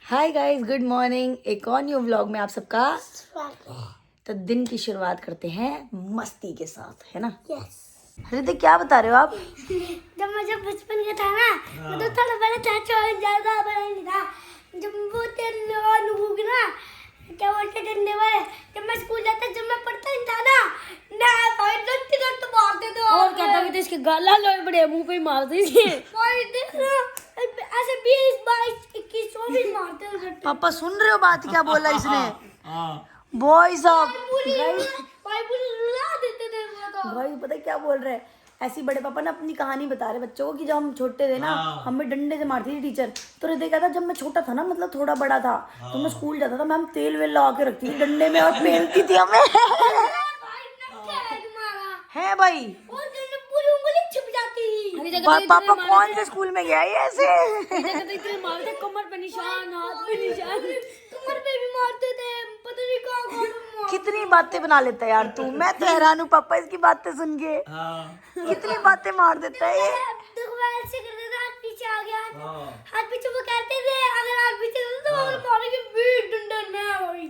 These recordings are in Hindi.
Hi guys, good morning. एक और न्यू व्लॉग में आप सबका तो दिन की शुरुआत करते हैं मस्ती के साथ, है ना? यस। हृदय, क्या बता रहे हो आप? जब बचपन का था ना, मतलब थोड़ा बड़ा था, ज्यादा बड़ा नहीं था। जब वो तेरे ना क्या बोलते डंडे वाले, जब मैं स्कूल जाता, जब मैं पढ़ता नहीं था ना भाई रट्टे मारते थे। और कहता भी तो इसके गाला लोए बड़े मुंह पे मारते थे भाई देख ना, ऐसे 20 22 21 24 मारते थे रट्टे। पापा सुन रहे हो बात क्या बोला इसने? बॉय साहब, भाई पूरी रुला देते थे वो तो। भाई पता है क्या बोल रहे हैं? ऐसी बड़े पापा ना अपनी कहानी बता रहे बच्चों को कि जब हम छोटे थे ना, हमें डंडे से मारती थी टीचर। तो हृदय कहता जब मैं छोटा था ना, मतलब थोड़ा बड़ा था, तो मैं स्कूल जाता था, मैम तेल वेल लगा के रखती थी डंडे में और पेलती थी हमें। भाई नट्टे मारा है भाई, और डंडे पूरी उंगली छिप जाती थी। पापा कौन से स्कूल में गया ये ऐसे? इतने मारते, कमर पे निशान, हाथ पे निशान। कमर पे भी मारते थे, पता नहीं कहाँ कितनी बातें बना लेता है यार तू। मैं तो हैरान हूँ पापा इसकी बातें सुन के। कितनी बातें मार देता है ये। देखो मैं ऐसे कर देता, हाथ पीछे आ गया, हाथ पीछे। वो कहते थे अगर हाथ पीछे तो अगर मारेंगे बीट डंडा ना भाई।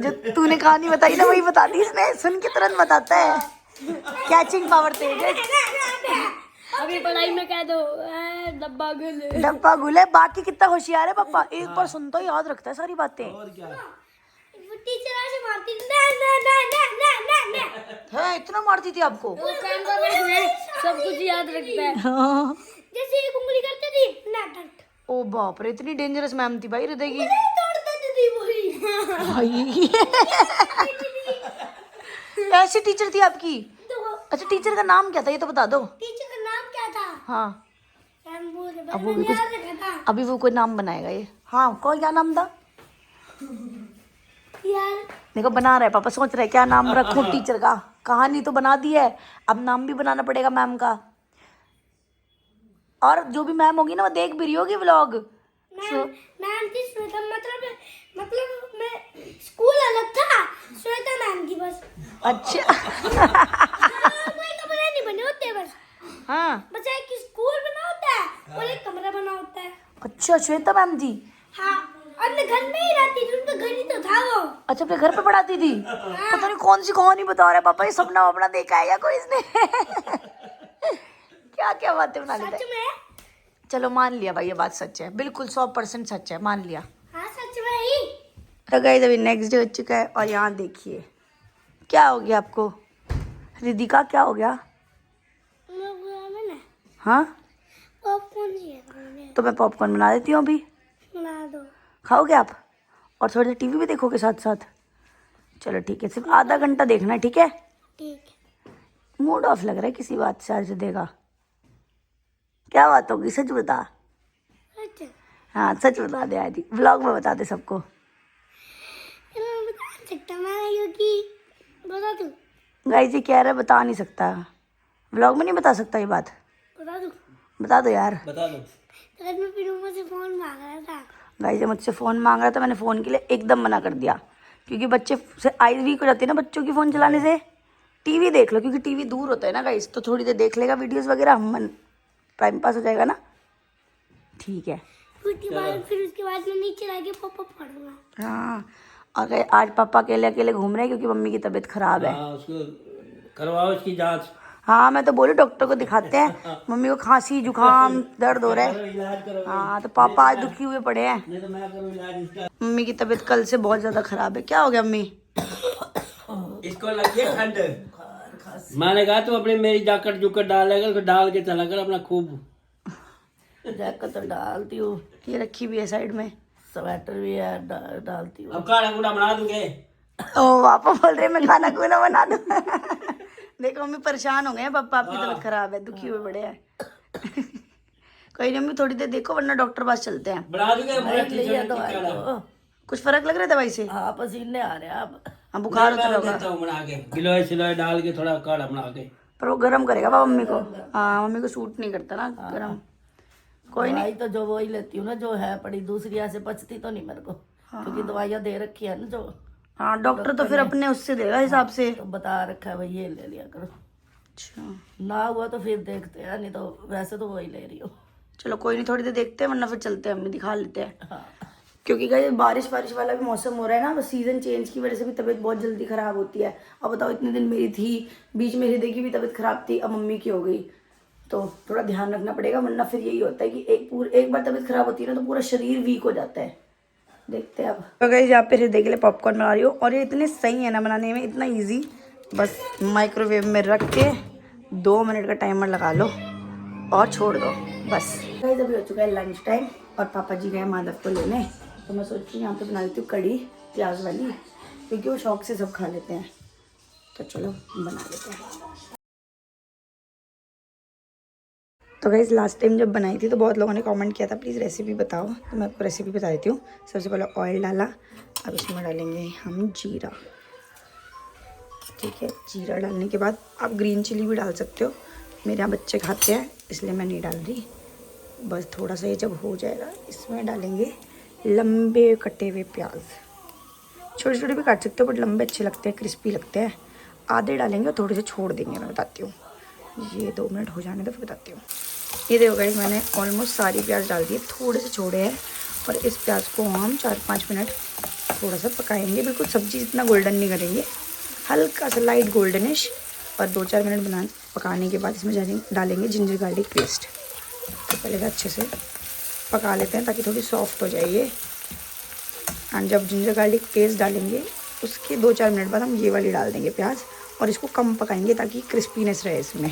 जो तूने कहानी बताई ना वही बता दी इसने, सुन के तुरंत बताता है। कैचिंग पावर तेज है। अभी पढ़ाई में कह दो डब्बा गुल। डब्बा गुले। बाकी कितना होशियार है पापा, एक बार सुनता ही याद रखता है सारी बातें। वो टीचर ऐसे मारती थी, ना ना ना ना ना ना ना। है इतना मारती थी आपको? वो कैमरा में सब कुछ याद रखता है। जैसे एक उंगली करते थी ना डंड, ओ बाप रे, इतनी डेंजरस मैम थी भाई हृदय की। तोड़ देती थी वही। भाई ऐसी टीचर थी आपकी? देखो अच्छा, टीचर का नाम क्या था ये तो बता दो। टीचर का नाम क्या था? हाँ, हम बोल रहे, अब वो भी मैंने कुछ, याद रखा था अभी वो कोई नाम बनाएगा ये। हाँ, कौन, क्या नाम था? यार। देखो बना रहा है पापा, सोच रहे हैं क्या नाम रखूं टीचर का। कहानी तो बना दी है, अब नाम भी बनाना पड़ेगा मैम का। और जो भी मैम होगी ना वो देख भी रही होगी व्लॉग। मैम थी श्वेता, मतलब मैं स्कूल अलग था, श्वेता मैम थी बस। अच्छा। कोई कमरे नहीं बने होते बस, हाँ, बस एक स्कूल बना होता है और एक कमरा बना होता है। अच्छा श्वेता मैम थी। हाँ, अपने घर में ही रहती थी, उनका घर ही तो था वो। अच्छा, अपने घर पे पढ़ाती थी। पता नहीं कौन सी कहानी बता रहा है पापा, ये सपना वपना देखा है या कोई इसने? क्या क्या बातें बना लेता सच है। में? चलो मान लिया भाई, ये बात सच है, बिल्कुल 100% सच है, मान लिया। हाँ सच में ही। तो गाइस अभी नेक्स्ट डे हो चुका है और यहाँ देखिए क्या हो गया आपको। रिदिका क्या हो गया? मैंने हाँ, पॉपकॉर्न चाहिए, तो मैं पॉपकॉर्न बना देती हूँ अभी, बना दो। खाओगे आप? और थोड़ी देर टीवी भी देखोगे साथ साथ? चलो ठीक है, सिर्फ आधा घंटा देखना है, ठीक है? ठीक है। मूड ऑफ लग रहा है किसी बात से आज देगा। क्या बात होगी, सच बता। अच्छा, हाँ सच बता दे, आज व्लॉग में बता दे सबको। मैं बता नहीं सकता मैं, क्योंकि बता दूँ? गाइस ये कह रहा है बता नहीं सकता, व्लॉग में नहीं बता सकता ये बात। बता दूँ? बता दो यार। तो आज मैं फिर मुझसे फोन मांग रहा था। गाइस ये मुझसे फ़ोन मांग रहा था, मैंने फ़ोन के लिए एकदम मना कर दिया, क्योंकि बच्चे से आईज वीक हो जाती है ना बच्चों की फ़ोन चलाने से। टीवी देख लो, क्योंकि टीवी दूर होता है ना गाइस, तो थोड़ी देर देख लेगा वीडियोस वगैरह, मन टाइम पास हो जाएगा ना। ठीक है। फिर उसके बाद मैं नीचे आके पापा पढ़ूंगा। हाँ, और आज पापा अकेले अकेले घूम रहे हैं क्योंकि मम्मी की तबीयत खराब है। उसको करवाओ इसकी जांच। हाँ मैं तो बोली डॉक्टर को दिखाते हैं, मम्मी को खांसी जुकाम दर्द हो रहा है। इलाज करो, हाँ तो पापा आज दुखी हुए पड़े हैं। नहीं तो मैं करूँ इलाज इसका। मम्मी की तबीयत कल से बहुत ज्यादा खराब है। क्या हो गया मम्मी? इसको लगी है ठंड। मैंने कहा तू अपनी मेरी जैकेट जुकेट डालेगा, उसको डाल के चला कर अपना खूब। जैकेट तो डालती हूँ, ये रखी भी है साइड में, स्वेटर भी है डालती हूँ। अब काढ़ा कूड़ा बना दूंगे। ओ पापा बोल रहे मैं खाना खुना बना दूँ। देखो मम्मी परेशान हो गए हैं, पापा आपकी तबीयत खराब है, दुखी हुए बड़े हैं। कोई नहीं मम्मी, थोड़ी देर देखो वरना डॉक्टर पास चलते हैं। बना दूंगे कुछ फर्क लग रहा है दवाई से? हाँ पसीने आ रहे हैं आप। हाँ बुखार उतर होगा, देता हूँ बना के, गिलोय सिलोय डाल के थोड़ा काढ़ा बना के। पर वो गर्म करेगा पापा मम्मी को। हाँ मम्मी को सूट नहीं करता ना गर्म। कोई नहीं, दवाई तो जो वो ही लेती हूँ ना, जो है पड़ी, दूसरी ऐसे पचती तो नहीं मेरे को, क्योंकि दवाइयाँ दे रखी है ना जो। हाँ डॉक्टर तो फिर अपने उससे देगा हिसाब से। तो बता रखा है भाई ये ले लिया करो, अच्छा ना हुआ तो फिर देखते हैं, नहीं तो वैसे तो वही ले रही हो। चलो कोई नहीं, थोड़ी देर देखते हैं वरना फिर चलते हैं, मम्मी दिखा लेते हैं। हाँ क्योंकि गाइस बारिश वाला भी मौसम हो रहा है ना, तो सीज़न चेंज की वजह से भी तबीयत बहुत जल्दी ख़राब होती है। अब बताओ इतने दिन मेरी थी, बीच में हृदय की भी तबीयत ख़राब थी, अब मम्मी की हो गई, तो थोड़ा ध्यान रखना पड़ेगा, वरना फिर यही होता है कि एक बार तबीयत ख़राब होती है ना तो पूरा शरीर वीक हो जाता है। देखते हैं अब। तो गाइस यहाँ पे हृदय के लिए पॉपकॉर्न बना रही हूँ, और ये इतने सही है ना बनाने में, इतना ईजी। बस माइक्रोवेव में रख के 2 मिनट का टाइमर लगा लो और छोड़ दो बस। गाइस अभी हो चुका है लंच टाइम, और पापा जी गए माधव को लेने, तो मैं सोच रही हूँ यहाँ पे बना लेती हूँ कढ़ी प्याज वाली, क्योंकि वो शौक से सब खा लेते हैं। तो चलो बना लेते हैं। तो गाइस लास्ट टाइम जब बनाई थी तो बहुत लोगों ने कमेंट किया था प्लीज़ रेसिपी बताओ, तो मैं आपको रेसिपी बता देती हूँ। सबसे पहले ऑयल डाला, अब इसमें डालेंगे हम जीरा। ठीक है, जीरा डालने के बाद आप ग्रीन चिली भी डाल सकते हो, मेरे यहाँ बच्चे खाते हैं इसलिए मैं नहीं डाल रही। बस थोड़ा सा ये जब हो जाएगा इसमें डालेंगे लंबे कटे हुए प्याज, छोटे छोटे भी काट सकते हो बट लंबे अच्छे लगते हैं, क्रिस्पी लगते हैं। आधे डालेंगे और थोड़े से छोड़ देंगे, मैं बताती हूँ। ये 2 मिनट हो जाने तो फिर बताती हूँ। ये देखो गाइस मैंने ऑलमोस्ट सारी प्याज डाल दी है, थोड़े से छोड़े हैं, और इस प्याज को हम 4-5 मिनट थोड़ा सा पकाएंगे। बिल्कुल सब्जी जितना गोल्डन नहीं करेंगे, हल्का सा लाइट गोल्डनिश। और 2-4 मिनट पकाने के बाद इसमें डालेंगे जिंजर गार्लिक पेस्ट। तो पहले से अच्छे से पका लेते हैं ताकि थोड़ी सॉफ्ट हो जाए ये। एंड जब जिंजर गार्लिक पेस्ट डालेंगे उसके 2-4 मिनट बाद हम ये वाली डाल देंगे प्याज, और इसको कम पकाएंगे ताकि क्रिस्पीनेस रहे इसमें।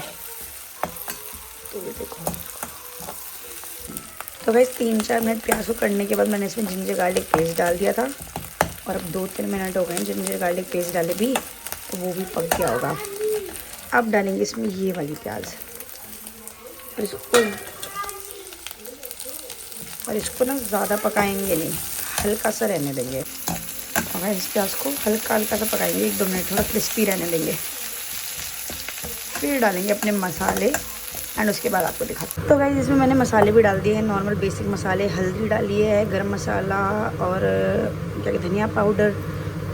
तो ये देखो, तो वैसे 3-4 मिनट प्याज को करने के बाद मैंने इसमें जिंजर गार्लिक पेस्ट डाल दिया था, और अब 2-3 मिनट हो गए जिंजर गार्लिक पेस्ट डाले भी, तो वो भी पक गया होगा। अब डालेंगे इसमें ये वाली प्याज, और इसको ना ज़्यादा पकाएंगे नहीं, हल्का सा रहने देंगे। और इस प्याज को हल्का सा पकाएंगे 1-2 मिनट, थोड़ा क्रिस्पी रहने देंगे। फिर डालेंगे अपने मसाले, एंड उसके बाद आपको दिखाते हैं। तो गाइस इसमें मैंने मसाले भी डाल दिए हैं, नॉर्मल बेसिक मसाले। हल्दी डाली है, गरम मसाला, और क्या कहते धनिया पाउडर,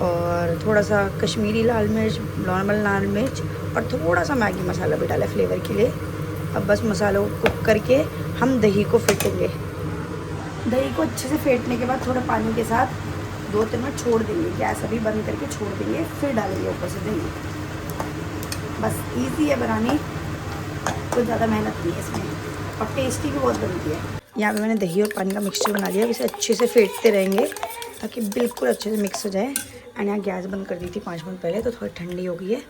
और थोड़ा सा कश्मीरी लाल मिर्च, नॉर्मल लाल मिर्च, और थोड़ा सा मैगी मसाला भी डाला फ्लेवर के लिए। अब बस मसालों को कुक करके हम दही को फेंटेंगे। दही को अच्छे से फेंटने के बाद थोड़ा पानी के साथ 2-3 मिनट छोड़ देंगे, गैस अभी बंद करके छोड़ देंगे, फिर डालेंगे ऊपर से दही। बस इजी है बनानी, कोई ज़्यादा मेहनत नहीं है इसमें, और टेस्टी भी बहुत बनती है। यहाँ पे मैंने दही और पानी का मिक्सचर बना लिया, इसे अच्छे से फेंटते रहेंगे ताकि बिल्कुल अच्छे से मिक्स हो जाए। एंड यहाँ गैस बंद कर दी थी 5 मिनट पहले, तो थोड़ी ठंडी हो गई है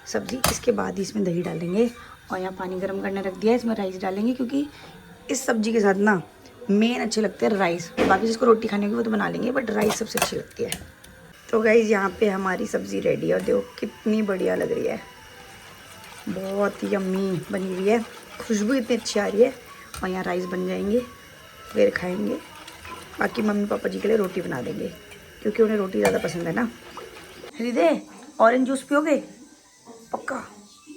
सब्ज़ी। इसके बाद ही इसमें दही डालेंगे, और यहाँ पानी गर्म करने रख दिया है, इसमें राइस डालेंगे, क्योंकि इस सब्ज़ी के साथ ना मेन अच्छे लगते हैं राइस। बाकी जिसको रोटी खाने की वो तो बना लेंगे, बट राइस सबसे अच्छी लगती है। तो गाइज़ यहाँ पे हमारी सब्ज़ी रेडी है, और देखो कितनी बढ़िया लग रही है, बहुत यम्मी बनी हुई है, खुशबू इतनी अच्छी आ रही है। और यहाँ राइस बन जाएंगे, फिर खाएंगे। बाकी मम्मी पापा जी के लिए रोटी बना देंगे, क्योंकि उन्हें रोटी ज़्यादा पसंद है ना। हृदय ऑरेंज जूस पियोगे? पक्का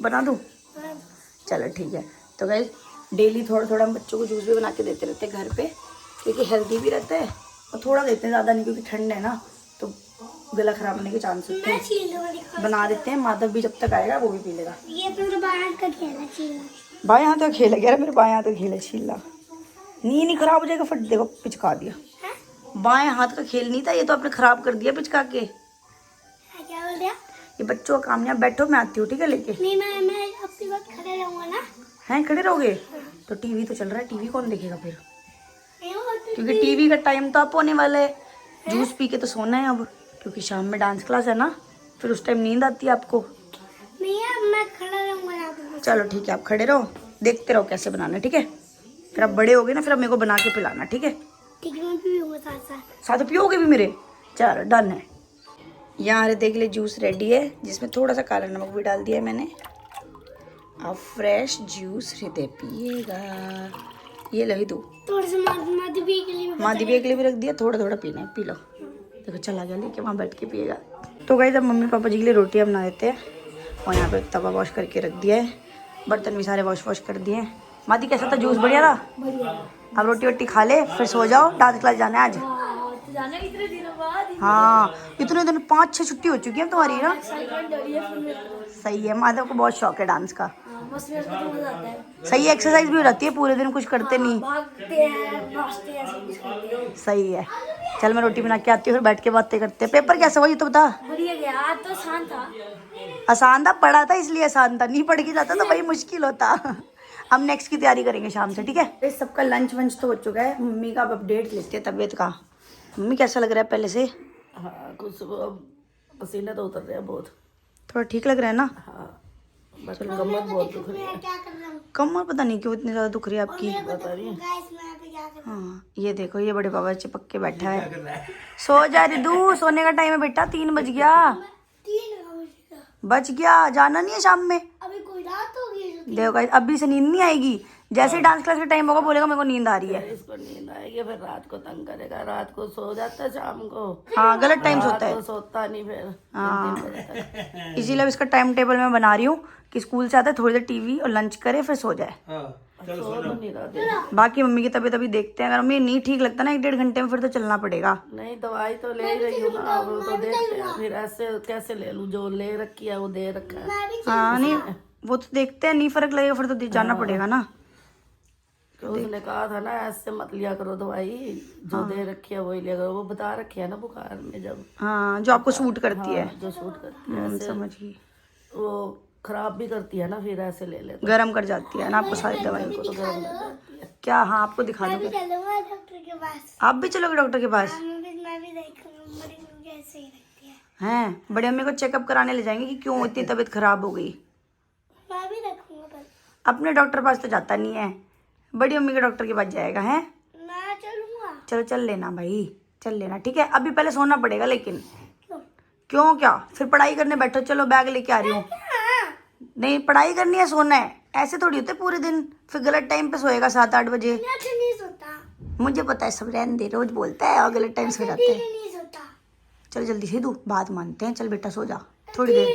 बना दूँ? चलो ठीक है। तो गाइस डेली थोड़ा हम बच्चों को जूस भी बना के देते रहते हैं घर पे, क्योंकि हेल्दी भी रहता है, और थोड़ा देते हैं, ज़्यादा नहीं, क्योंकि ठंड है ना तो गला खराब होने के चांस होते हैं। बना देते हैं, माधव भी जब तक आएगा वो भी पी लेगा। ये तो बाएं हाथ का खेल है, छीलना। बाएं हाथ का खेल है, कह रहा मेरे बाएं हाथ का खेल है छीलना। नहीं खराब हो जाएगा, फट देखो पिचका दिया। बाएं हाथ का खेल नहीं था ये, तो आपने खराब कर दिया पिचका के। क्या बोल रहा? ये बच्चों का काम नहीं, आप बैठो, मैं आती हूँ, ठीक है लेके। नहीं मैं आपके बाद खड़े रहूँगा ना। हैं खड़े रहोगे? तो टीवी तो चल रहा है, टीवी कौन देखेगा फिर? नहीं वो तो क्योंकि टीवी का टाइम तो आप होने वाला है, जूस पी के तो सोना है अब, क्योंकि शाम में डांस क्लास है ना, फिर उस टाइम नींद आती है आपको। नहीं अब मैं खड़ा रहूँगा ना आपके। चलो ठीक है, आप खड़े रहो, देखते रहो कैसे बनाना है, ठीक है। फिर आप बड़े हो गए ना, फिर अब मेरे को बना के पिलाना, ठीक है। ठीक है, मैं पीऊँगा साथ साथ पियोगे भी मेरे? चलो डन है। यहाँ देख ले जूस रेडी है, जिसमें थोड़ा सा काला नमक भी डाल दिया है मैंने। अब फ्रेश जूस हृदय पिएगा। ये लो ही दो, थोड़ा सा माधवी के लिए माधवी के लिए भी रख दिया, थोड़ा पीना है, पी लो। देखो चला गया लेके, वहाँ बैठ के पिएगा। तो गाइस अब मम्मी पापा जी के लिए रोटियाँ बना देते हैं, और यहाँ पे तवा वॉश करके रख दिया है, बर्तन भी सारे वॉश कर दिए हैं। मादी कैसा था जूस? बढ़िया था। अब रोटी वोटी खा ले, फिर सो जाओ, डांस क्लास जाना है आज। जाना इतने दिनों बाद। हाँ इतने दिन 5-6 छुट्टी हो चुकी है तुम्हारी ना। एक्साइटमेंट हो रही है फुल में। सही है, माधव को बहुत शौक है डांस का। बस मेरे को तो मजा आता है। सही एक्सरसाइज भी हो जाती है, पूरे दिन कुछ करते नहीं। भागते हैं, नाचते हैं, सब कुछ करते हैं। सही है। चल मैं रोटी बना के आती हूँ, फिर बैठ के बातें करते हैं। पेपर कैसा हुआ ये तो बता। बढ़िया गया, आज तो आसान था। आसान था, पढ़ा था इसलिए आसान था, नहीं पढ़ के जाता तो वही मुश्किल होता। हम नेक्स्ट की तैयारी करेंगे शाम से, ठीक है। इस सबका लंच वंच तो हो चुका है। मम्मी का अब अपडेट लेते हैं तबीयत का। मम्मी कैसा लग रहा है पहले से? हाँ कुछ पसीने तो उतर रहे हैं बहुत। थोड़ा ठीक लग रहा है ना? हाँ बस कमर बहुत दुख रही है। क्या कर रहा हूँ? कमर पता नहीं क्यों इतनी ज्यादा दुख रही है आपकी। बता रही है। गाइस मैं पे क्या कर हाँ ये देखो, ये बड़े बाबा चिपक के बैठा है। सो जा रिदू, सोने का टाइम है बेटा, 3 बज गया। 3 बज गया, जाना नहीं है शाम में। अभी कोई रात होगी। देखो गाइस, अभी से नींद नहीं आएगी। जैसे ही डांस क्लास का टाइम होगा बोलेगा मेरे को नींद आ रही है। इसको नींद आएगी फिर रात को तंग करेगा। रात को सो जाता है, शाम को हाँ गलत टाइम सोता रात है। को सोता नहीं फिर हाँ। 3 बजे तक। इसीलिए अब इसका टाइम टेबल मैं बना रही हूँ कि स्कूल से आता है थोड़ी देर टीवी और लंच करे फिर सो जाए। सो तो नहीं रहा। बाकी मम्मी की तबीयत अभी देखते हैं। अगर मम्मी नहीं ठीक लगता ना 1-1.5 घंटे में, फिर तो चलना पड़ेगा। नहीं दवाई तो ले ही रही हूँ ना, अब तो देखते हैं फिर ऐसे कैसे ले लूँ। जो ले रखी है वो दे रखा है। हाँ नहीं वो तो देखते हैं, नहीं फर्क लगेगा फिर तो जाना पड़ेगा ना। तो उसने कहा था ना ऐसे मत लिया करो दवाई, जो दे रखी है वही लिया करो। वो बता रखी है ना बुखार में जब, हाँ जो आपको सूट करती है। जो शूट करती है ऐसे समझ गई। वो खराब भी करती है ना, फिर ऐसे ले लेते गर्म कर जाती है ना आपको सारी दवाई। तो गर्म कर जाती है। क्या? हाँ आपको दिखा दोगे? चलूंगा डॉक्टर के पास। आप भी चलोगे डॉक्टर के पास? मैं भी देखूंगा बड़ी मम्मी कैसे ही रखती है। हैं बड़े मम्मी को चेकअप कराने ले जाएंगे कि क्यों इतनी तबीयत खराब हो गई। मैं भी रखूंगा पर अपने डॉक्टर पास तो जाता नहीं है, बड़ी मम्मी के डॉक्टर के पास जाएगा। है मैं चलूंगा। चलो चल लेना भाई, चल लेना ठीक है। अभी पहले सोना पड़ेगा लेकिन। क्यों? क्यों क्या? फिर पढ़ाई करने बैठो। चलो बैग लेके आ रही हूँ। नहीं पढ़ाई करनी है, सोना है। ऐसे थोड़ी होते पूरे दिन। फिर गलत टाइम पे सोएगा 7-8 बजे। मैं अच्छा नहीं सोता। मुझे पता है, सब रहने दे, रोज बोलता है और गलत टाइम सो जाते हैं। नहीं सोता। चल जल्दी से, तू बात मानते हैं। चल बेटा सो जा थोड़ी देर।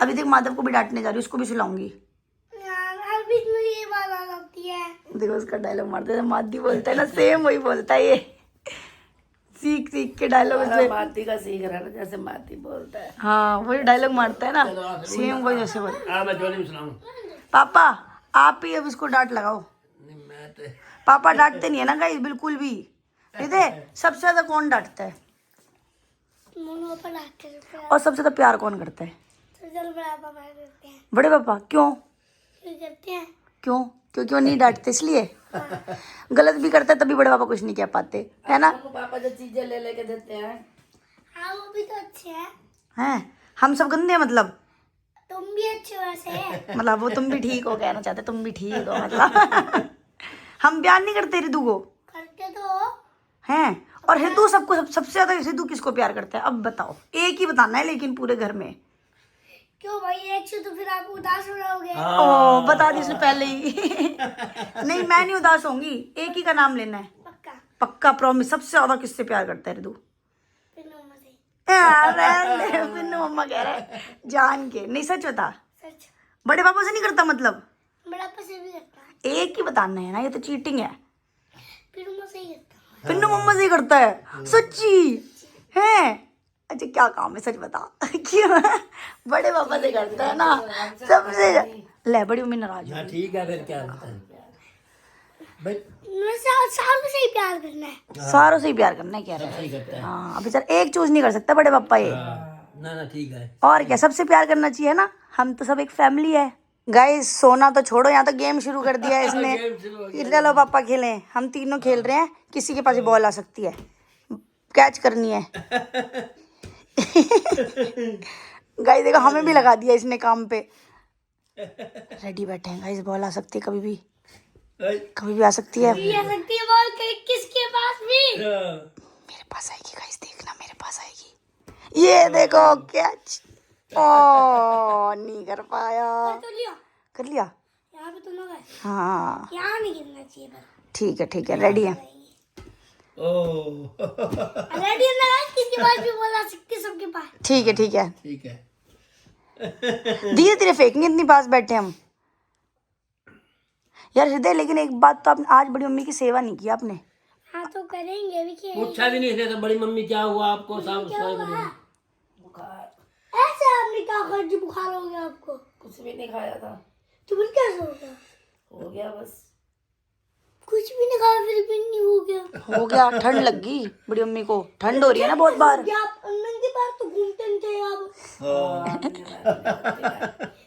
अभी देख माधव को भी डांटने जा रही हूँ, उसको भी सुलाऊंगी। यार बीच में ये बात आ जाती है। देखो उसका डायलॉग मारते हैं, मादी बोलता है ना, सेम वही बोलता है ये। सीख सीख के डायलॉग हमारा माती का सीख रहा है ना, जैसे माती बोलता है। हाँ वही डायलॉग मारता है ना, सेम वही जैसे बोलता है। मैं जोली में सुनाऊं। पापा आप ही अब इसको डांट लगाओ। मैं तो पापा डांटते नहीं है ना गाइस बिल्कुल भी। ये सबसे ज्यादा कौन डांटता है मोनो पर डांटते हैं। और सबसे ज्यादा प्यार कौन करता है? तो चल बड़ा पापा करते हैं। बड़े पापा। क्यों? क्यों करते हैं? क्यों? क्यों नहीं डांटते इसलिए? गलत भी करता है तभी बड़े पापा कुछ नहीं कह पाते, है ना? आपको पापा जो चीजें ले लेके देते हैं। हाँ वो भी तो अच्छे हैं। हैं हम सब गंदे हैं मतलब? तुम भी अच्छे वैसे। मतलब वो तुम भी ठीक हो, कहना चाहते तुम भी ठीक हो मतलब। हम प्यार नहीं करते रिदू को? करते तो हैं। और हिंदू सबको सबसे ज्यादा हिंदू किसको प्यार करता है? अब बताओ, एक ही बताना है लेकिन पूरे घर में। क्यों भाई एक से तो फिर आप उदास हो रहोगे। ओ बता दी उसने पहले ही। नहीं मैं नहीं उदास होंगी, एक ही का नाम लेना है। पक्का। पक्का प्रॉमिस। सबसे ज्यादा किससे प्यार करता है रिदू? फिर मम्मा से। पिन्नू मम्मा कह रहा है जान के। नहीं सच बता। सच। बड़े पापा से नहीं करता मतलब? बड़ा पापा से भी करता है। एक ही बताना है ना, ये तो चीटिंग है। फिर मम्मा से ही करता है। पिन्नू मम्मा से ही करता है? सच्ची है? अच्छा क्या काम है सच बता। क्यों? बड़े पापा से करता है ना सबसे। ले बड़ी मम्मी नाराज हाँ ठीक है फिर क्या होता है भाई। मैं सारों से ही प्यार करना है। सारों से ही प्यार करना है कह रहा है। सही करता है। हाँ अभी सर एक चूज नहीं कर सकता बड़े पापा ये। ना ठीक है। और क्या, सबसे प्यार करना चाहिए ना, हम तो सब एक फैमिली है। गाइस सोना तो छोड़ो, यहाँ तो गेम शुरू कर दिया है इसने। इधर लो पापा खेलें। हम तीनों खेल रहे हैं, किसी के पास बॉल आ सकती है, कैच करनी है। गाइस देखो हमें भी लगा दिया इसने काम पे। रेडी बैठे हैं गाइस, बॉल आ सकती है कभी भी आ सकती है। ये सकती है बॉल किसके पास भी। मेरे पास आएगी गाइस, देखना मेरे पास आएगी। ये देखो कैच। ओ नहीं कर पाया। तो लिया। कर लिया। यहाँ पे तुम लोग है। हाँ यहाँ नहीं गिरना चाहिए पर। ठीक है रेडी है। रेडी है ना, किसके पास भी बॉल आ सकती है, सबके पास। ठीक है ठीक है। धीरे धीरे फेंकेंगे, इतनी पास बैठे हम। यार हृदय लेकिन एक बात तो आपने आज बड़ी मम्मी की सेवा नहीं की आपने। हाँ तो करेंगे भी खेलेंगे। पूछा भी नहीं थे तो बड़ी मम्मी क्या हुआ आपको? साहब बुखार ऐसे आपने क्या खाया जो बुखार हो गया आपको? कुछ भी नहीं खाया था। तो फिर कैसे हो गया? हो गया बस। कुछ भी नहीं खाया फिर भी नहीं हो गया। हो गया, ठंड लग गई बड़ी मम्मी को, ठंड हो रही है ना बहुत बार। क्या आप नंगे पैर तो घूमते नहीं थे आप? हाँ,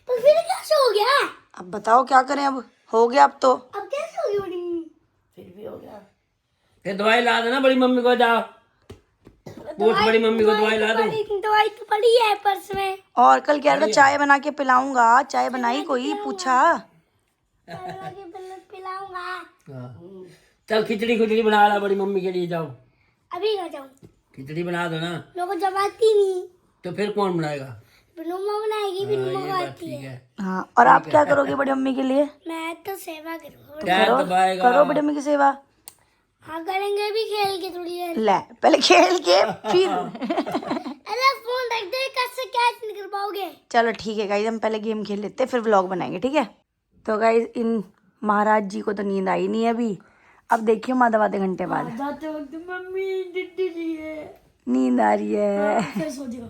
तो फिर कैसे हो गया? अब बताओ क्या करें, अब हो गया अब तो। अब कैसे हो गया बड़ी मम्मी? फिर भी हो गया। फिर दवाई ला देना बड़ी मम्मी को, जाओ पूछ बड़ी मम्मी को दवाई ला दो। दवाई तो पड़ी है पर्स में। और कल कह रहा था चाय बना के पिलाऊंगा, चाय बनाई कोई पूछा? पिलाऊंगा। चल खिचड़ी बना ला बड़ी मम्मी के लिए, जाओ अभी ना जाऊं, खिचड़ी बना दो ना। लोगों को जब आती नहीं, तो फिर कौन बनाएगा? बिनुमा बनाएगी, बिनुमा को ये बात आती ठीक है। है। हाँ, और आप क्या करोगे बड़ी मम्मी के लिए? मैं तो सेवा करूंगा। क्या दबाएगा? करो बड़ी मम्मी की सेवा। हाँ करेंगे भी, खेल के थोड़ी देर। ले पहले खेल के फिर अरे फोन रख दे, कैसे कैच नहीं कर पाओगे? चलो ठीक है गाइज, हम पहले गेम खेल लेते हैं फिर व्लॉग बनाएंगे, ठीक है? तो गाइज इन महाराज जी को तो नींद आई नहीं है अभी। अब देखियो आधे घंटे बाद जाते वक्त मम्मी डिड्डी जी है, नींद आ रही है। फिर सो जाओ।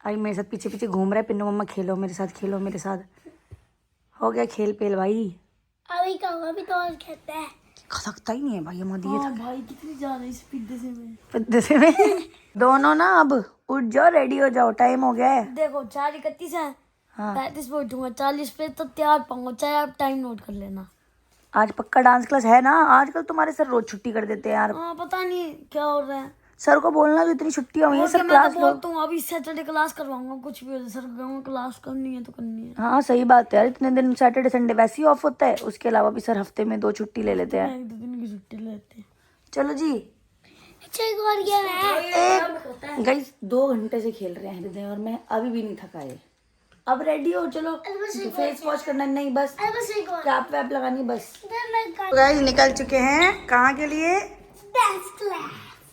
अभी मेरे साथ पीछे पीछे घूम रहा है, पिन्नू मम्मा खेलो मेरे साथ, खेलो मेरे साथ। हो गया खेल पेल भाई, अभी क्या होगा? अभी तो और खेलते हैं। थकता ही नहीं है भाई, हम दिए हाँ भाई कितनी ज्यादा स्पीड से में। थक में दोनों ना। अब उठ जाओ, रेडी हो जाओ, टाइम हो गया है। देखो 4:31 है, हाँ 35 पे उठूंगा, 40 पे तो तैयार पाऊंगा, चाहे आप टाइम नोट कर लेना। आज पक्का डांस क्लास है ना? आजकल तुम्हारे सर रोज छुट्टी कर देते हैं यार। हाँ पता नहीं क्या हो रहा है। सर को बोलना जो इतनी छुट्टियां हुई हैं, ओके, सब मैं क्लास तो लो। बोलता हूँ अभी सैटरडे क्लास करवाऊंगा, कुछ भी हो जाए, सर गाँव क्लास करनी है तो करनी है। हाँ सही बात है यार, इतने दिन सैटरडे संडे वैसे ही ऑफ होता है, उसके अलावा भी सर हफ्ते में 2 छुट्टी ले लेते हैं। 1-2 दिन की छुट्टी लेते हैं। चलो जी, अच्छा एक और गेम है। गाइस 2 घंटे से खेल रहे हैं हृदय और मैं, अभी भी नहीं थका है। अब रेडी हो, चलो फेस वॉश करना नहीं, बस अरे बस एक और। कैप वैप लगानी बस। इधर मैं कर गाइस निकल चुके हैं कहाँ के लिए? Dance class.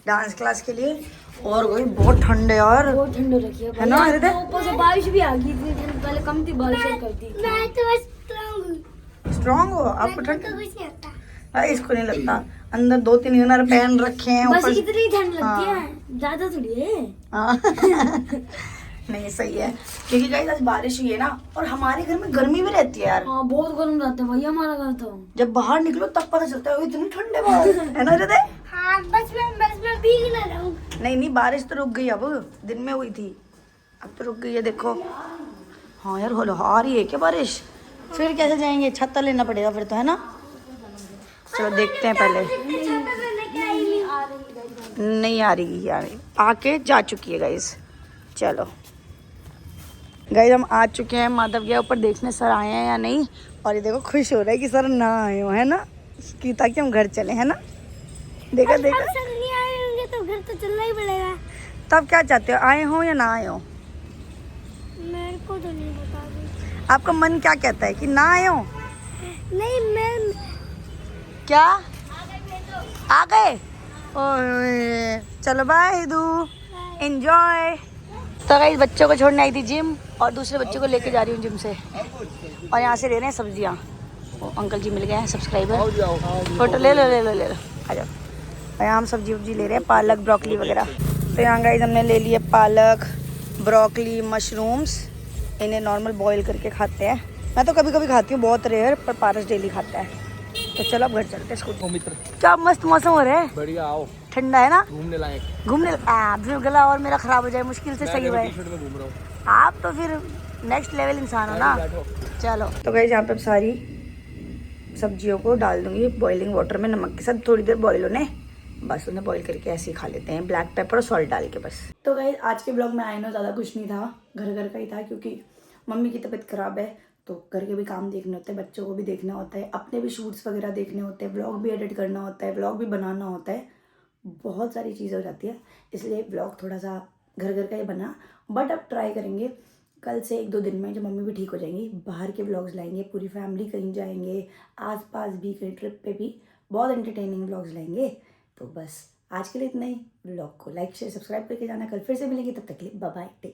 डांस क्लास के लिए। और कोई बहुत ठंड है यार, बहुत ठंड हो रखी है है ना हृदय? ऊपर से बारिश भी आ गई, इतनी दिन पहले कम थी, बारिश कर दी। मैं तो बस strong हूँ। स्ट्रांग हो आपको? ठंड मेरे को कुछ नहीं आता। भाई इसको नहीं लगता, अंदर 2-3 इनर पहन रखे हैं बस ऊपर से। कितनी ठंड लगती है, ज्यादा थोड़ी है। हाँ। नहीं सही है, क्योंकि गाइस आज बारिश हुई है ना, और हमारे घर में गर्मी भी रहती है यार। हाँ बहुत गर्म रहता है भैया हमारा घर तो। जब बाहर निकलो तब पता चलता है इतनी ठंड है बाहर, है ना हृदय? हाँ बस मैं भीग ना रहूँ। नहीं बारिश तो रुक गई, अब दिन में हुई थी, अब तो रुक गई है देखो। हाँ यार हो आ रही है क्या बारिश? फिर कैसे जाएंगे? छत्ता लेना पड़ेगा फिर तो, है ना? चलो देखते हैं पहले। नहीं आ रही यार, आके जा चुकी है गाइस। चलो गाइस हम आ चुके हैं, माधव गया ऊपर देखने सर आए हैं या नहीं, और ये देखो खुश हो रहा है कि सर ना आए हो, है ना, कि ताकि हम घर चले, है ना? देखा अब देखा। सर नहीं आए होंगे तो घर तो चलना ही पड़ेगा। तब क्या चाहते हो, आए हो या ना आए हो? मेरे को तो नहीं बता दी। आपका मन क्या कहता है, कि ना आए हो? नहीं मैं क्या आ गए? ओए चलो बाय दू, एंजॉय। तो गाइस बच्चों को छोड़ने आई थी जिम, और दूसरे बच्चों को लेके जा रही हूँ जिम से, और यहाँ से ले रहे हैं सब्जियाँ। वो अंकल जी मिल गए हैं सब्सक्राइबर, फोटो ले लो आ जाओ। और यहाँ हम सब्जी वब्जी ले रहे हैं, पालक ब्रोकली वगैरह। तो यहाँ गाइस हमने ले लिए पालक, ब्रोकली, मशरूम्स। इन्हें नॉर्मल बॉईल करके खाते हैं, मैं तो कभी कभी खाती हूँ, बहुत रेयर, पर पारस डेली खाता है। तो चलो अब घर चलते हैं स्कूल। क्या मस्त मौसम हो रहा है, बढ़िया। आओ ठंडा है ना, घूमने लायक। घूमने। फिर गला और मेरा खराब हो जाए, मुश्किल से सही हुआ है। टी-शर्ट में घूम रहा हूँ। आप तो फिर नेक्स्ट लेवल इंसान हो ना। चलो तो गाइस यहाँ पे सारी सब्जियों को डाल दूंगी बॉइलिंग वाटर में, नमक के साथ थोड़ी देर बॉईल होने, बस उन्हें बॉईल करके ऐसे ही खा लेते हैं, ब्लैक पेपर और सॉल्ट डाल के बस। तो गाइस आज के ब्लॉग में आई नो ज़्यादा कुछ नहीं था, घर का ही था, क्योंकि मम्मी की तबीयत खराब है, तो घर के भी काम देखने होते हैं, बच्चों को भी देखना होता है, अपने भी शूट्स वगैरह देखने होते हैं, व्लॉग भी एडिट करना होता है, व्लॉग भी बनाना होता है, बहुत सारी चीज़ें हो जाती है, इसलिए व्लॉग थोड़ा सा घर का ही बना। बट अब ट्राई करेंगे कल से 1-2 दिन में, जब मम्मी भी ठीक हो जाएंगी, बाहर के व्लॉग्स लाएंगे, पूरी फैमिली कहीं जाएंगे, आसपास भी कहीं ट्रिप पे भी बहुत एंटरटेनिंग व्लॉग्स लाएंगे। तो बस आज के लिए इतना ही। व्लॉग को लाइक शेयर सब्सक्राइब करके जाना, कल फिर से मिलेंगे, तब तक के लिए बाय बाय।